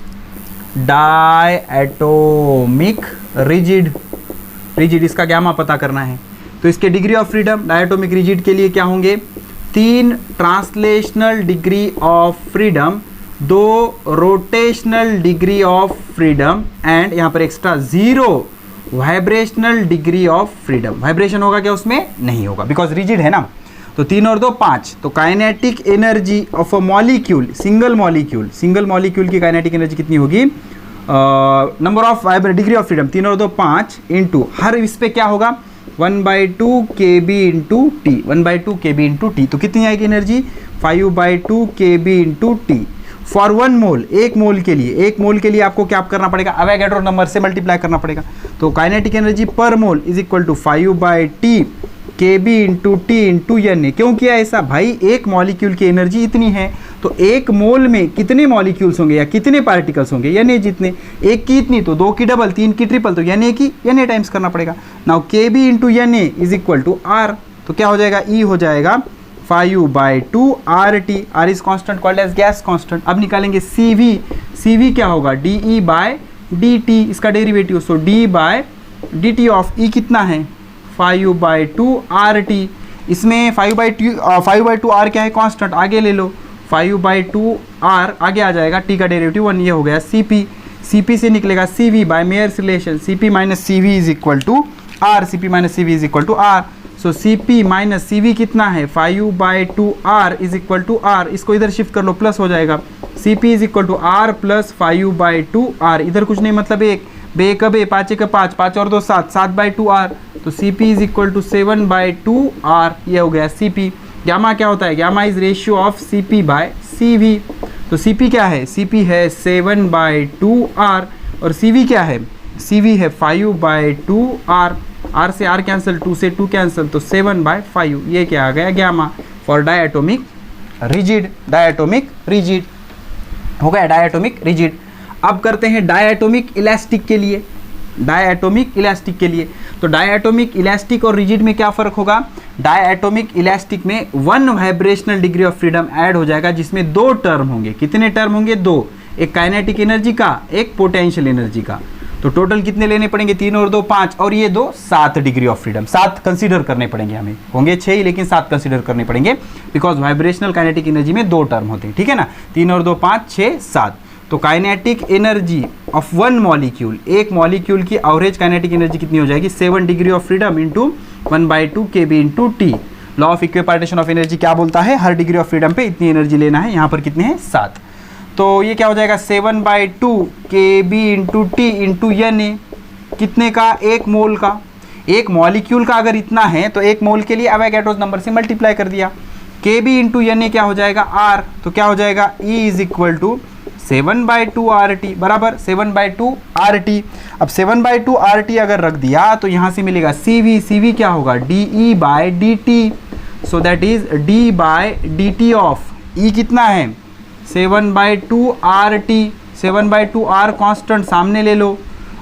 इसका गैमा पता करना है। तो इसके डिग्री ऑफ फ्रीडम डायएटोमिक रिजिड के लिए क्या होंगे, 3 translational degree of freedom, 2 rotational degree of freedom, and यहाँ पर extra 0 vibrational degree of freedom. Vibration होगा क्या उसमें, नहीं होगा, बिकॉज रिजिड है ना। तो 3 और 2 5। तो kinetic energy of a molecule, single molecule की काइनेटिक एनर्जी कितनी होगी, number of degree of freedom 3 और 2 5 इंटू हर इस पे क्या होगा 1/2 kb into T, 1/2 kb into T. तो कितनी आएगी energy 5/2 kb into T. For 1 मोल, एक मोल के लिए आपको क्या करना पड़ेगा, एवोगाड्रो नंबर से मल्टीप्लाई करना पड़ेगा। तो काइनेटिक एनर्जी पर mole is equal to 5/T kb into T into Na। क्यों किया ऐसा भाई, एक मॉलिक्यूल की एनर्जी इतनी है, तो एक मोल में कितने मॉलिक्यूल्स होंगे या कितने पार्टिकल्स होंगे, यानी जितने, एक की इतनी तो दो की डबल, तीन की ट्रिपल, तो यानी कि यानी टाइम्स करना पड़ेगा। Now K B into N A is equal to R, तो क्या हो जाएगा, ई हो जाएगा 5/2 R T, R is constant called as gas constant. अब निकालेंगे सी वी, सी वी क्या होगा, D E by D T, इसका derivative, so D by D T of E कितना है 5/2 आर टी। इसमें 5/2 आर क्या है, कांस्टेंट, आगे ले लो 5/2 आर, आगे आ जाएगा टी का डेरिवेटिव 1, ये हो गया सी पी, सी पी से निकलेगा C V by Mayer's relation, C P minus C V is equal to R, C P minus C V is equal to R. So C P minus C V कितना है 5/2 R is equal to R, इसको इधर shift कर लो, plus हो जाएगा C P is equal to R plus 5/2 R, इधर कुछ नहीं मतलब एक, बे का बे, पाँच का पाँच, पाँच और दो सात, 7/2 आर, तो C P is equal to 7/2 R, ये हो गया सी पी। ग्यामा क्या होता है, gamma is ratio of C P by C V, तो सी पी क्या है, सी पी है 7/2 आर, और सी वी क्या है, सी वी है 5/2 आर, आर से आर कैंसिल, 2 से 2 कैंसिल, तो 7/5, ये क्या आ गया gamma for diatomic rigid, diatomic rigid हो गया, डायटोमिक रिजिड। अब करते हैं डायटोमिक इलास्टिक के लिए, डायटोमिक इलास्टिक के लिए, तो डायटोमिक इलास्टिक और रिजिड में क्या फ़र्क होगा, डायटोमिक इलास्टिक में 1 vibrational degree of freedom add हो जाएगा, जिसमें 2 टर्म होंगे, कितने टर्म होंगे, 2, एक काइनेटिक एनर्जी का, एक पोटेंशियल एनर्जी का, तो टोटल कितने लेने पड़ेंगे, 3 और 2 5, और ये 2 7 डिग्री ऑफ फ्रीडम, 7 कंसीडर करने पड़ेंगे हमें, होंगे 6 ही लेकिन 7 कंसीडर करने पड़ेंगे, बिकॉज वाइब्रेशनल काइनेटिक एनर्जी में 2 टर्म होते हैं, ठीक है ना, 3 और 2 5 6 7। तो काइनेटिक एनर्जी ऑफ 1 मॉलिक्यूल, एक मॉलिक्यूल की एवरेज काइनेटिक एनर्जी कितनी हो जाएगी, 7 degree of freedom into 1/2 kb into T. Law of equipartition of energy क्या बोलता है, हर डिग्री ऑफ फ्रीडम पे इतनी एनर्जी लेना है, यहाँ पर कितने हैं 7, तो ये क्या हो जाएगा 7/2 kb into T into N A, कितने का, 1 मोल का, एक मॉलिक्यूल का अगर इतना है तो 1 मोल के लिए एवोगैड्रोस नंबर से मल्टीप्लाई कर दिया, kb इंटू एन ए क्या हो जाएगा आर, तो क्या हो जाएगा E is equal to 7/2 R T, बराबर 7/2 आर टी। अब 7/2 आर टी अगर रख दिया तो यहाँ से मिलेगा सी वी, सी वी क्या होगा D E by D T, so that is D by D T of E कितना है 7/2 आर टी, 7/2 आर कॉन्स्टेंट सामने ले लो,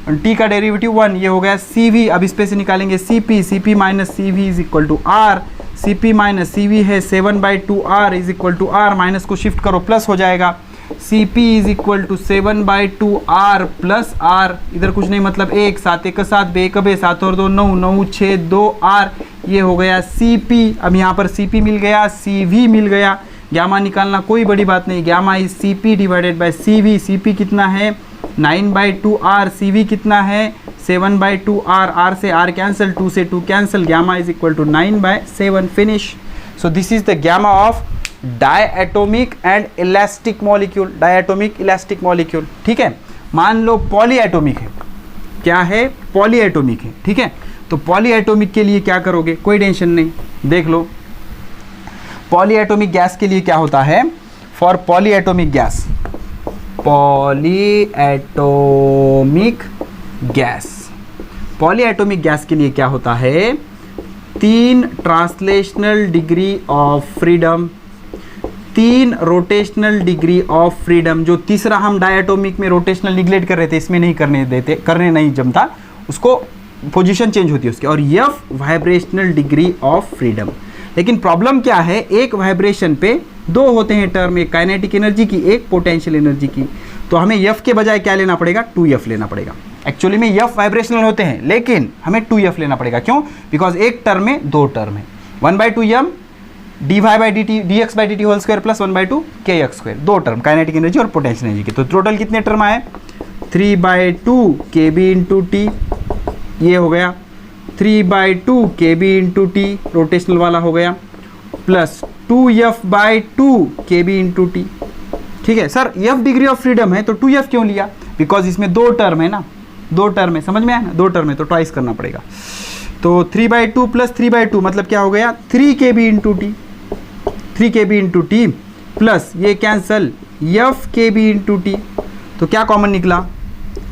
टी का डेरिवेटिव 1, ये हो गया सी वी। अब इस पे से निकालेंगे C P, C P minus C V is equal to R, C P minus C V है 7/2 R is equal to R, minus को शिफ्ट करो प्लस हो जाएगा, C P is equal to 7/2 R plus R, इधर कुछ नहीं मतलब एक, 7 1 7, बे 1 बे, 7 और 2 9, 9 6 2 आर, ये हो गया सी पी। अब यहाँ पर सी पी मिल गया, सी वी मिल गया, ग्यामा निकालना कोई बड़ी बात नहीं, gamma is C P divided by C V, C P कितना है 9/2 आर, सी वी कितना है 7/2 आर, आर से आर कैंसिल, 2 से 2 कैंसिल, ग्यामा इज इक्वल टू 9/7, finish. So this is the gamma of diatomic and elastic molecule, diatomic elastic molecule, ठीक है। मान लो पॉलीएटोमिक है, क्या है पॉलीएटोमिक है, ठीक है, तो पॉलीएटोमिक के लिए क्या करोगे, कोई टेंशन नहीं, देख लो पॉलीएटोमिक गैस के लिए क्या होता है, for polyatomic gas, polyatomic gas, polyatomic gas के लिए क्या होता है, 3 translational degree of freedom, 3 rotational degree of freedom. जो तीसरा हम डायटोमिक में रोटेशनल निगलेक्ट कर रहे थे, इसमें नहीं करने देते, करने नहीं जमता, उसको पोजीशन चेंज होती है उसकी, और F vibrational degree of freedom. लेकिन प्रॉब्लम क्या है, एक वाइब्रेशन पे 2 होते हैं टर्म, एक काइनेटिक एनर्जी की, एक पोटेंशियल एनर्जी की, तो हमें एफ के बजाय क्या लेना पड़ेगा, 2f लेना पड़ेगा। एक्चुअली में एफ वाइब्रेशनल होते हैं लेकिन हमें 2f लेना पड़ेगा, क्यों, बिकॉज एक टर्म में 2 टर्म है, 1/2m dy/dt dx/dt whole square plus 1/2 kx², 2 term kinetic energy और पोटेंशियल एनर्जी के, तो टोटल कितने टर्म आए 3/2 kb इंटू टी, ये हो गया 3/2 kb इंटू टी, रोटेशनल वाला हो गया, plus 2f/2 kb into T, ठीक है। Sir f degree of freedom है तो 2f क्यों लिया, बिकॉज इसमें 2 टर्म है ना, 2 टर्म है, समझ में आया ना, 2 टर्म है तो ट्वाइस करना पड़ेगा, तो 3/2 प्लस 3/2 मतलब क्या हो गया 3 kb into T, 3 kb into T plus ये cancel f kb into T, तो क्या कॉमन निकला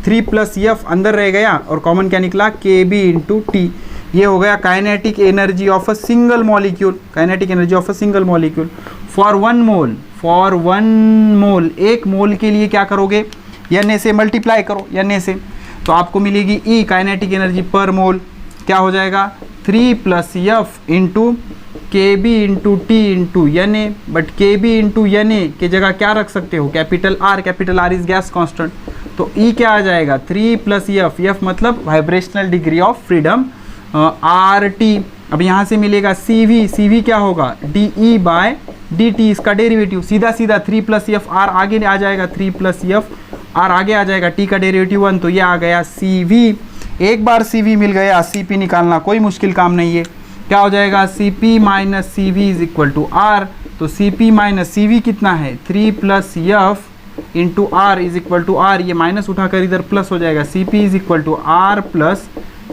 3 प्लस f अंदर रह गया और कॉमन क्या निकला kb इंटू टी, ये हो गया kinetic energy of a single molecule, kinetic energy of a single molecule for 1 mole, for 1 मोल, 1 मोल के लिए क्या करोगे, Na से मल्टीप्लाई करो, Na से, तो आपको मिलेगी E काइनेटिक एनर्जी पर मोल, क्या हो जाएगा 3 + F into KB into T into Na, but KB into Na की जगह क्या रख सकते हो, capital R is gas constant, तो E क्या आ जाएगा 3 + F, F मतलब vibrational degree of freedom RT। अब यहाँ से मिलेगा CV क्या होगा dE/dt, इसका डेरिवेटिव सीधा 3 + F R आगे आ जाएगा, 3 + F R आगे आ जाएगा, T का डेरिवेटिव 1, तो ये आ गया CV। एक बार CV मिल गया, CP निकालना कोई मुश्किल काम नहीं है, क्या हो जाएगा CP - CV = R, तो CP - CV कितना है 3 + F इंटू R = R, ये माइनस उठाकर इधर प्लस हो जाएगा, CP = R +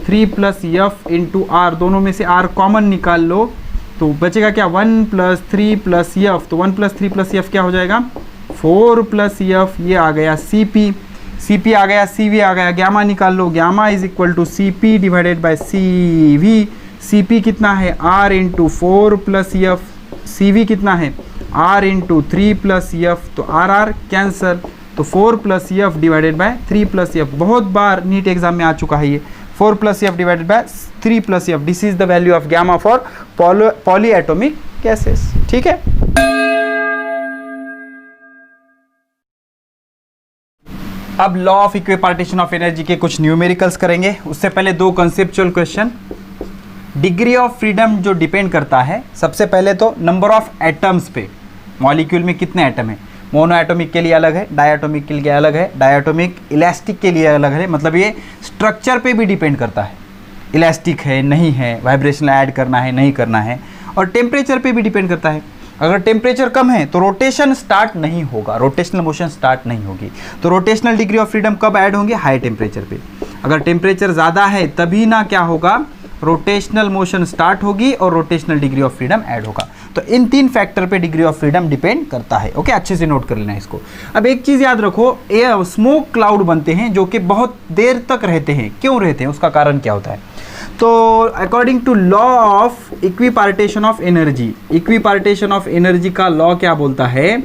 3 + F into R, दोनों में से R कॉमन निकाल लो तो बचेगा क्या 1 + 3 + F, तो 1 + 3 + F क्या हो जाएगा 4 + F, ये आ गया CP आ गया, CV आ गया, गामा निकाल लो, गामा = CP / CV, CP कितना है R × 4 + F, CV कितना है R × 3 + F, तो R कैंसल, तो 4 + F / 3 + F, बहुत बार नीट एग्जाम में आ चुका है ये, 4 + F / 3 + F, this is the value of gamma for polyatomic gases, ठीक है। अब law of equipartition of energy के कुछ न्यूमेरिकल्स करेंगे, उससे पहले 2 conceptual question. Degree of freedom जो डिपेंड करता है, सबसे पहले तो नंबर ऑफ एटम्स पे, मॉलिक्यूल में कितने एटम है, मोनो एटॉमिक के लिए अलग है, डायटोमिक के लिए अलग है, डायटोमिक इलास्टिक के लिए अलग है, मतलब ये स्ट्रक्चर पे भी डिपेंड करता है, इलास्टिक है नहीं है, वाइब्रेशन ऐड करना है नहीं करना है, और टेम्परेचर पे भी डिपेंड करता है। अगर टेम्परेचर कम है तो रोटेशन स्टार्ट नहीं होगा, रोटेशनल मोशन स्टार्ट नहीं होगी, तो रोटेशनल डिग्री ऑफ फ्रीडम कब ऐड होंगे, हाई टेम्परेचर पे। अगर टेम्परेचर ज़्यादा है तभी ना क्या होगा, रोटेशनल मोशन स्टार्ट होगी और rotational degree of freedom add होगा। तो इन 3 फैक्टर पे डिग्री ऑफ फ्रीडम डिपेंड करता है, ओके, अच्छे से नोट कर लेना इसको। अब एक चीज़ याद रखो, ये स्मोक क्लाउड बनते हैं जो कि बहुत देर तक रहते हैं, क्यों रहते हैं, उसका कारण क्या होता है। तो according to law of equipartition of energy, equipartition of energy का लॉ क्या बोलता है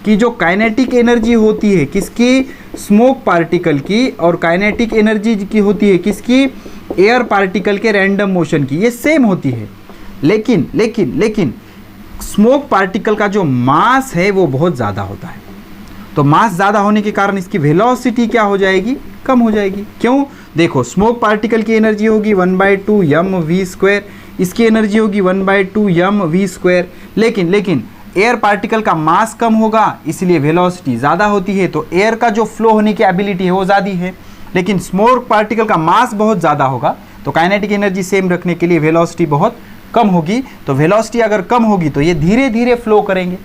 कि जो काइनेटिक एनर्जी होती है किसकी, स्मोक पार्टिकल की, और काइनेटिक एनर्जी की होती है किसकी, एयर पार्टिकल के रैंडम मोशन की, ये सेम होती है। लेकिन स्मोक पार्टिकल का जो मास है वो बहुत ज़्यादा होता है, तो मास ज़्यादा होने के कारण इसकी वेलोसिटी क्या हो जाएगी, कम हो जाएगी। क्यों, देखो स्मोक पार्टिकल की एनर्जी होगी 1/2 mv², इसकी एनर्जी होगी 1/2 mv², लेकिन एयर पार्टिकल का मास कम होगा इसलिए वेलोसिटी ज़्यादा होती है, तो एयर का जो फ्लो होने की एबिलिटी है वो ज़्यादा है। लेकिन स्मोक पार्टिकल का मास बहुत ज़्यादा होगा तो काइनेटिक एनर्जी सेम रखने के लिए वेलोसिटी बहुत कम होगी, तो वेलोसिटी अगर कम होगी तो ये धीरे धीरे फ्लो करेंगे,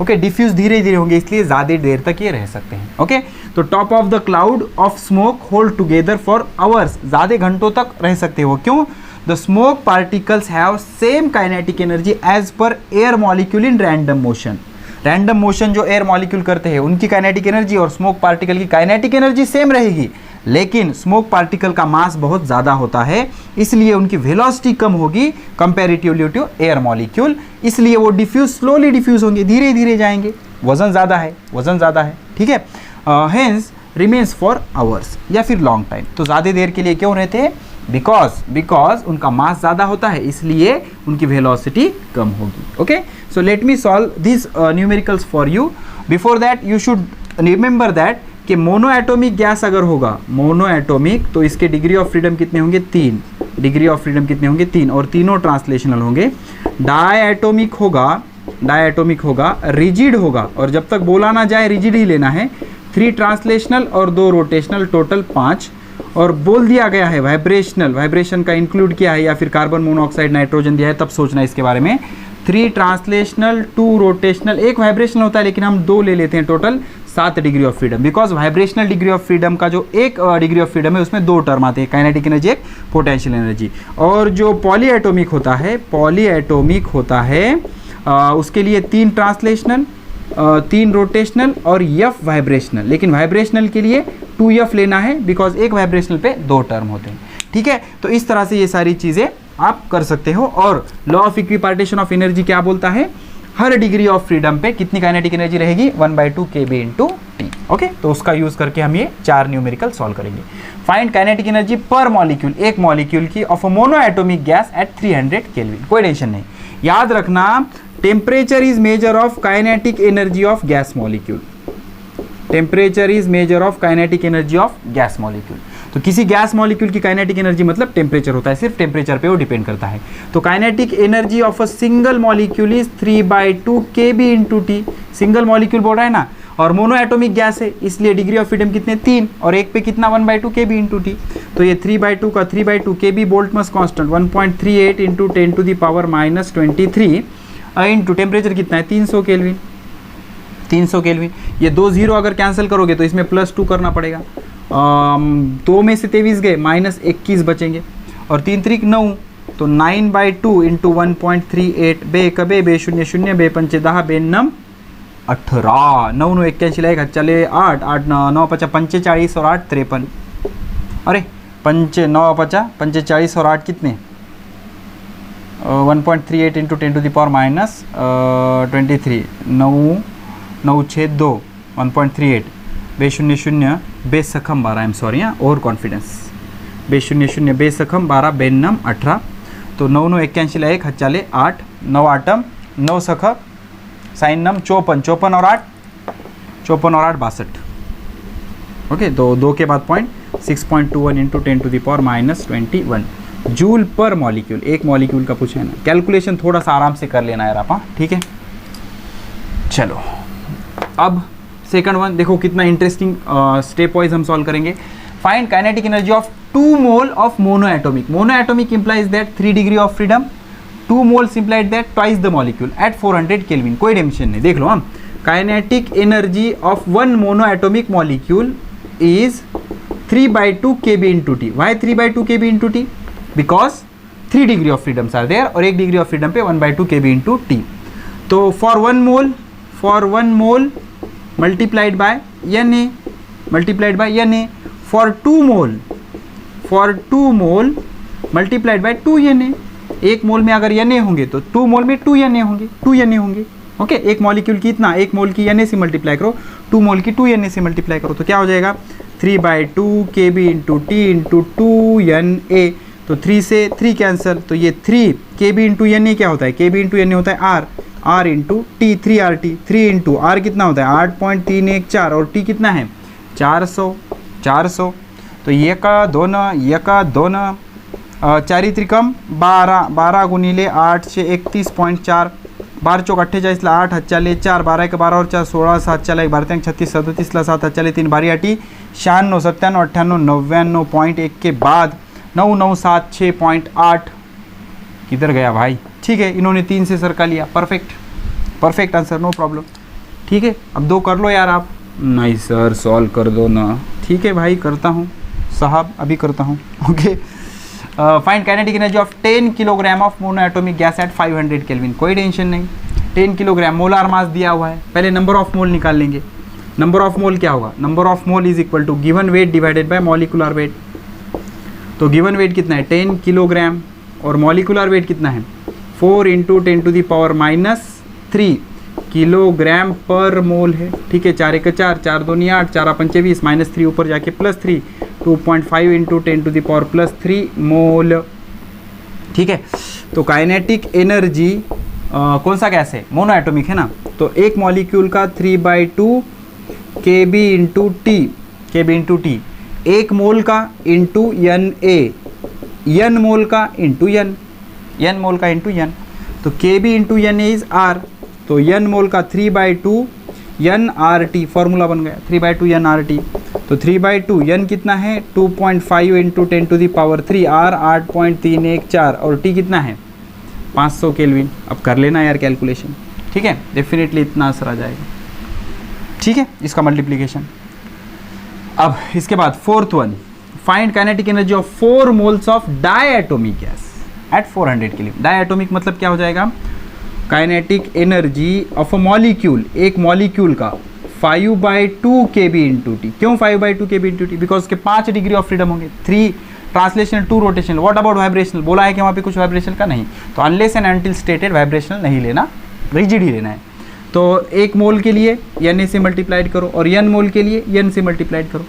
ओके, डिफ्यूज धीरे धीरे होंगे, इसलिए ज़्यादा देर तक ये रह सकते हैं, ओके। तो top of the cloud of smoke hold together for hours, ज़्यादा घंटों तक रह सकते हो, क्यों, the smoke particles have same kinetic energy as per air molecule in random motion. Random motion जो एयर मॉलिक्यूल करते हैं उनकी काइनेटिक एनर्जी और स्मोक पार्टिकल की काइनेटिक एनर्जी सेम रहेगी, लेकिन स्मोक पार्टिकल का मास बहुत ज़्यादा होता है इसलिए उनकी वेलोसिटी कम होगी कंपैरेटिवली टू एयर मॉलिक्यूल, इसलिए वो डिफ्यूज स्लोली डिफ्यूज होंगे, धीरे धीरे जाएंगे, वजन ज़्यादा है, ठीक है। हेंस रिमेन्स फॉर आवर्स या फिर लॉन्ग टाइम, तो ज़्यादा देर के लिए क्यों रहते हैं, बिकॉज उनका मास ज़्यादा होता है इसलिए उनकी वेलोसिटी कम होगी, okay. So let me solve this numericals for you. Before that you should remember that कि मोनो एटॉमिक गैस अगर होगा, मोनो एटॉमिक, तो इसके डिग्री ऑफ फ्रीडम कितने होंगे, 3, डिग्री ऑफ फ्रीडम कितने होंगे, 3, और तीनों ट्रांसलेशनल होंगे। डायएटॉमिक होगा, रिजिड होगा, और जब तक बोला ना जाए रिजिड ही लेना है, 3 ट्रांसलेशनल और 2 रोटेशनल, टोटल 5, और बोल दिया गया है वाइब्रेशनल, वाइब्रेशन का इंक्लूड किया है या फिर कार्बन मोनोऑक्साइड नाइट्रोजन दिया है, तब सोचना इसके बारे में। 3 ट्रांसलेशनल, 2 रोटेशनल, 1 वाइब्रेशनल होता है लेकिन हम 2 ले लेते हैं, total 7 degree of freedom, because vibrational degree of freedom का जो 1 डिग्री ऑफ फ्रीडम है उसमें 2 टर्म आते हैं, काइनेटिक एनर्जी, एक पोटेंशियल एनर्जी। और जो पॉलीएटॉमिक होता है उसके लिए 3 ट्रांसलेशनल, 3 रोटेशनल और F वाइब्रेशनल, लेकिन वाइब्रेशनल के लिए 2F लेना है बिकॉज एक वाइब्रेशनल पे 2 टर्म होते हैं, ठीक है। तो इस तरह से ये सारी चीज़ें आप कर सकते हो। और law of equipartition of energy क्या बोलता है, हर डिग्री ऑफ फ्रीडम पे कितनी काइनेटिक एनर्जी रहेगी 1/2 kb इंटू टी। ओके, तो उसका यूज करके हम ये 4 न्यूमेरिकल सॉल्व करेंगे। फाइंड काइनेटिक एनर्जी पर मॉलिक्यूल, एक मॉलिक्यूल की of a mono atomic gas at 300 kelvin. कोई टेंशन नहीं, याद रखना temperature is measure of kinetic energy of gas molecule. Temperature is measure of kinetic energy of gas molecule. तो किसी gas molecule की काइनेटिक एनर्जी मतलब temperature होता है, सिर्फ टेम्परेचर पे वो डिपेंड करता है। तो kinetic energy of a single molecule is 3/2 kb into T. Single molecule बोल रहा है ना, और मोनो एटॉमिक गैस है, इसलिए डिग्री ऑफ फ्रीडम कितने 3, और एक पे कितना 1/2 kb इंटू टी। तो ये 3/2 का 3/2 kb Boltzmann constant 1.38 into 10⁻⁻23 into temperature कितना है 300 केल्विन। 300 केल्विन, ये 2 0 अगर कैंसिल करोगे तो इसमें +2 करना पड़ेगा। 2 में से 23 गए, -21 बचेंगे, और 3 3 9, तो 9/2 इंटू 1.38 बे कबे बे 0 0 बे 5 10 बे 9 18 9 9 81 लाएगा, चले 8 8 9 5 45 और 8 53। अरे 5 9 5 45 और 8 कितने 1.38 इंटू 10⁻⁻23 9 9 6 2 1.38 बे 0 0 बे सखम 12, आई एम सॉरी हाँ, ओवर कॉन्फिडेंस, बे 0 0 बे सखम 12 बे 9 18, तो 9 9 81 ला 1 चले 8 9 8 9 सख साइन नम 54 54 और 8 54 और 8 62। ओके, तो 2 के बाद पॉइंट 6.21 इंटू 10⁻⁻21 जूल पर मॉलिक्यूल। एक मॉलिक्यूल का पूछा है ना, कैलकुलेशन थोड़ा सा आराम से कर लेना यार आप, ठीक है। चलो अब सेकंड वन देखो कितना इंटरेस्टिंग, स्टेप वाइज हम सॉल्व करेंगे। Find kinetic energy of 2 mole of mono atomic. Mono atomic implies that 3 degree of freedom, 2 moles implied that twice the molecule at 400 kelvin. कोई टेंशन नहीं, देख लो हम, kinetic energy of 1 mono atomic molecule is 3/2 kb into T. Why 3/2 kb into T? Because 3 degree of freedoms are there, और 1 degree of freedom पे 1/2 kb into T. तो for 1 mole multiplied by Na multiplied by Na, for 2 mole multiplied by 2 Na। एक मोल में अगर Na होंगे तो 2 मोल में 2 Na होंगे। ओके, एक मॉलिक्यूल की इतना, एक मोल की Na से मल्टीप्लाई करो, 2 मोल की 2 Na से मल्टीप्लाई करो, तो क्या हो जाएगा 3/2 kb into T into 2 Na। तो 3 से 3 कैंसिल, तो ये 3 kb इंटू Na क्या होता है, kb इंटू Na होता है R into T, 3RT, 3 into R कितना होता है 8.314, और T कितना है 400। तो ये का दोनों 4 त्रिकम 12 12 गुणिले 8 से 31.4, 12 चौक 48 ला 8 चले 4 12 के 12 और 4 16 7 चला 1 12 36 37 ला 7 चले 3 12 8 96 97 98 99.1 के बाद 9976.8 किधर गया भाई। ठीक है, इन्होंने 3 से सरका लिया, परफेक्ट आंसर, नो प्रॉब्लम। ठीक है, अब 2 कर लो यार आप। नहीं सर सॉल्व कर दो ना। ठीक है भाई, करता हूँ साहब, अभी करता हूँ। Okay, find kinetic energy of 10 kilogram of mono atomic gas at 500 kelvin. कोई टेंशन नहीं, 10 किलोग्राम मोलार मास दिया हुआ है, पहले नंबर ऑफ मोल निकाल लेंगे। नंबर ऑफ मोल क्या होगा, number of mole is equal to given weight divided by molecular weight. तो गिवन वेट कितना है 10 किलोग्राम, और मॉलिकुलर वेट कितना है 4 इंटू 10⁻³ किलोग्राम पर मोल है। ठीक है, 4 1 4 4 2 8 4 5 20 -3 ऊपर जाके +3 2.5 इंटू 10⁻³ मोल। ठीक है, तो काइनेटिक एनर्जी कौन सा गैस है, मोनो एटॉमिक है ना, तो एक मॉलिक्यूल का 3/2 kb इंटू टी, एक मोल का इंटू Na, n मोल का इंटू n तो kb into Na is R, तो n मोल का 3/2 nRT, फॉर्मूला बन गया 3/2 nRT। तो 3/2 n कितना है 2.5 इंटू 10⁻³ R 8.314, और T कितना है 500 केल्विन। अब कर लेना यार कैलकुलेशन। ठीक है, डेफिनेटली इतना आंसर आ जाएगा। ठीक है, इसका मल्टीप्लीकेशन। अब इसके बाद 4th one, find kinetic energy of 4 moles of diatomic gas at 400 kelvin. Diatomic मतलब क्या हो जाएगा, kinetic energy of a molecule, एक मॉलिक्यूल का 5/2 kb इंटू टी। क्यों 5/2 kb इंटू टी, बिकॉज के 5 डिग्री ऑफ फ्रीडम होंगे, 3 translational 2 rotational. What about vibrational, बोला है कि वहाँ पे कुछ वाइब्रेशन का नहीं, तो unless and until stated vibrational नहीं लेना रिजिड ही रहना है। तो 1 मोल के लिए Na से मल्टीप्लाइड करो और n मोल के लिए n से मल्टीप्लाइड करो।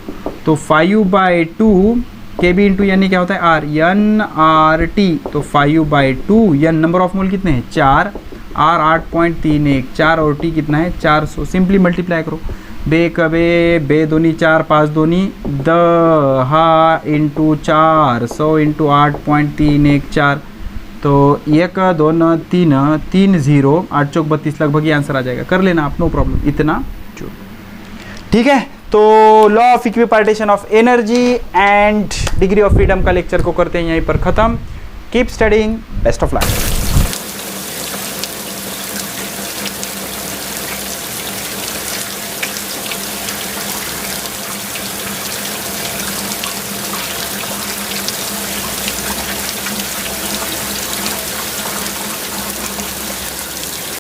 तो 5/2 Kb इंटू यानी क्या होता है R, nRT। तो 5/2 n नंबर ऑफ मोल कितने हैं 4, R 8.31, 4 और T कितना है 400। सिंपली मल्टीप्लाई करो, बे कबे बे दूनी 4, 5 दूनी 10 इंटू 400 इंटू 8.314। तो 1 2 3 3 0 8 चौक 32 लगभग ये आंसर आ जाएगा। कर लेना आप, नो प्रॉब्लम, इतना जो ठीक है। तो law of equipartition of energy and degree of freedom का लेक्चर को करते हैं यहीं पर ख़त्म। Keep studying, best of luck.